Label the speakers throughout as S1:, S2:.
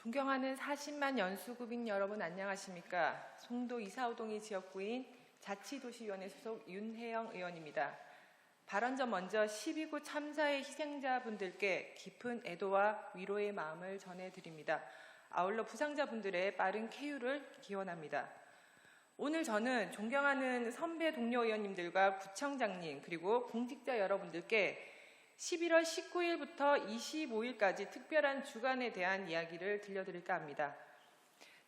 S1: 존경하는 40만 연수구민 여러분 안녕하십니까? 송도 이사오동이 지역구인 자치도시위원회 소속 윤혜영 의원입니다. 발언 전 먼저 12구 참사의 희생자분들께 깊은 애도와 위로의 마음을 전해드립니다. 아울러 부상자분들의 빠른 쾌유를 기원합니다. 오늘 저는 존경하는 선배 동료 의원님들과 구청장님 그리고 공직자 여러분들께 11월 19일부터 25일까지 특별한 주간에 대한 이야기를 들려드릴까 합니다.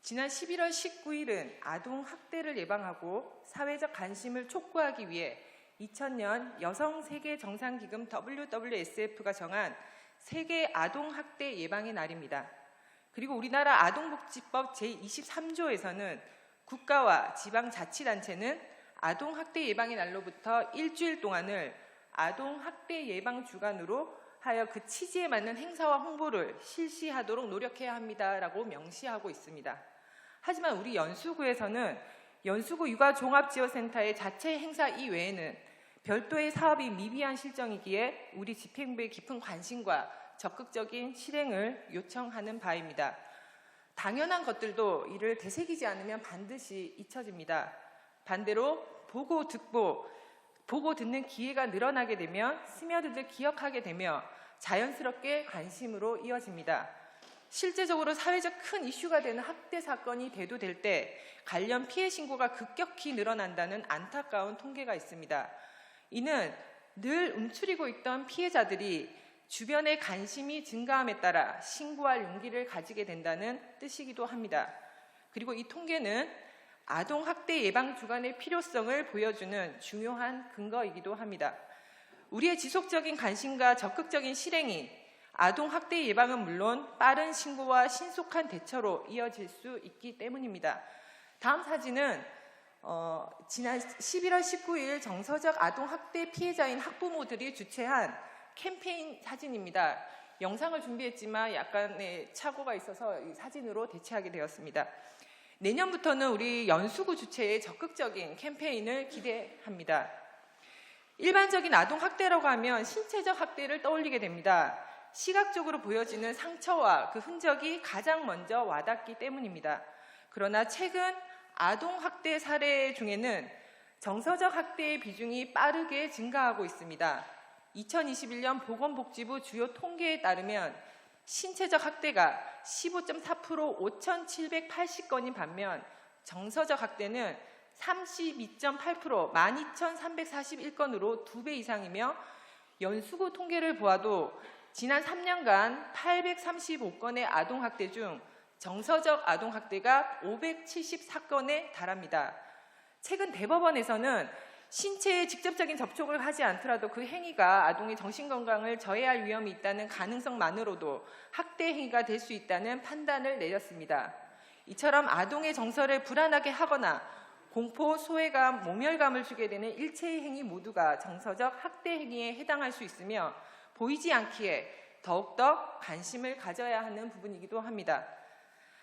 S1: 지난 11월 19일은 아동학대를 예방하고 사회적 관심을 촉구하기 위해 2000년 여성세계정상기금 WWSF가 정한 세계 아동학대 예방의 날입니다. 그리고 우리나라 아동복지법 제23조에서는 국가와 지방자치단체는 아동학대 예방의 날로부터 일주일 동안을 아동학대 예방 주간으로 하여 그 취지에 맞는 행사와 홍보를 실시하도록 노력해야 합니다라고 명시하고 있습니다. 하지만 우리 연수구에서는 연수구 육아종합지원센터의 자체 행사 이외에는 별도의 사업이 미비한 실정이기에 우리 집행부의 깊은 관심과 적극적인 실행을 요청하는 바입니다. 당연한 것들도 이를 되새기지 않으면 반드시 잊혀집니다. 반대로 보고 듣는 기회가 늘어나게 되면 스며들들 기억하게 되며 자연스럽게 관심으로 이어집니다. 실제적으로 사회적 큰 이슈가 되는 학대 사건이 대두될 때 관련 피해 신고가 급격히 늘어난다는 안타까운 통계가 있습니다. 이는 늘 움츠리고 있던 피해자들이 주변의 관심이 증가함에 따라 신고할 용기를 가지게 된다는 뜻이기도 합니다. 그리고 이 통계는 아동학대 예방 주간의 필요성을 보여주는 중요한 근거이기도 합니다. 우리의 지속적인 관심과 적극적인 실행이 아동학대 예방은 물론 빠른 신고와 신속한 대처로 이어질 수 있기 때문입니다. 다음 사진은 지난 11월 19일 정서적 아동학대 피해자인 학부모들이 주최한 캠페인 사진입니다. 영상을 준비했지만 약간의 착오가 있어서 이 사진으로 대체하게 되었습니다. 내년부터는 우리 연수구 주최의 적극적인 캠페인을 기대합니다. 일반적인 아동학대라고 하면 신체적 학대를 떠올리게 됩니다. 시각적으로 보여지는 상처와 그 흔적이 가장 먼저 와닿기 때문입니다. 그러나 최근 아동학대 사례 중에는 정서적 학대의 비중이 빠르게 증가하고 있습니다. 2021년 보건복지부 주요 통계에 따르면 신체적 학대가 15.4% 5,780건인 반면 정서적 학대는 32.8% 12,341건으로 2배 이상이며 연수구 통계를 보아도 지난 3년간 835건의 아동학대 중 정서적 아동학대가 574건에 달합니다. 최근 대법원에서는 신체에 직접적인 접촉을 하지 않더라도 그 행위가 아동의 정신건강을 저해할 위험이 있다는 가능성만으로도 학대 행위가 될 수 있다는 판단을 내렸습니다. 이처럼 아동의 정서를 불안하게 하거나 공포, 소외감, 모멸감을 주게 되는 일체의 행위 모두가 정서적 학대 행위에 해당할 수 있으며 보이지 않기에 더욱더 관심을 가져야 하는 부분이기도 합니다.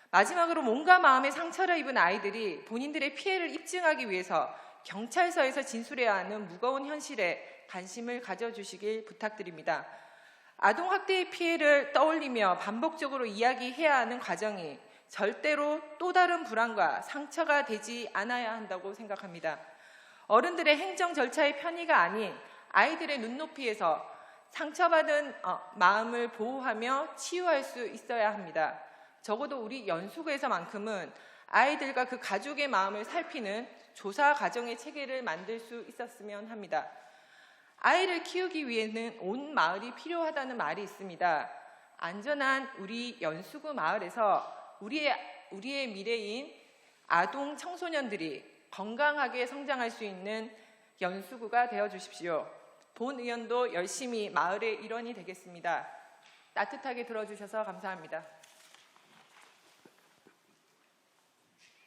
S1: 마지막으로 몸과 마음의 상처를 입은 아이들이 본인들의 피해를 입증하기 위해서 경찰서에서 진술해야 하는 무거운 현실에 관심을 가져주시길 부탁드립니다. 아동학대의 피해를 떠올리며 반복적으로 이야기해야 하는 과정이 절대로 또 다른 불안과 상처가 되지 않아야 한다고 생각합니다. 어른들의 행정 절차의 편의가 아닌 아이들의 눈높이에서 상처받은 마음을 보호하며 치유할 수 있어야 합니다. 적어도 우리 연수구에서만큼은 아이들과 그 가족의 마음을 살피는 조사 과정의 체계를 만들 수 있었으면 합니다. 아이를 키우기 위해는 온 마을이 필요하다는 말이 있습니다. 안전한 우리 연수구 마을에서 우리의 미래인 아동 청소년들이 건강하게 성장할 수 있는 연수구가 되어주십시오. 본 의원도 열심히 마을의 일원이 되겠습니다. 따뜻하게 들어주셔서 감사합니다.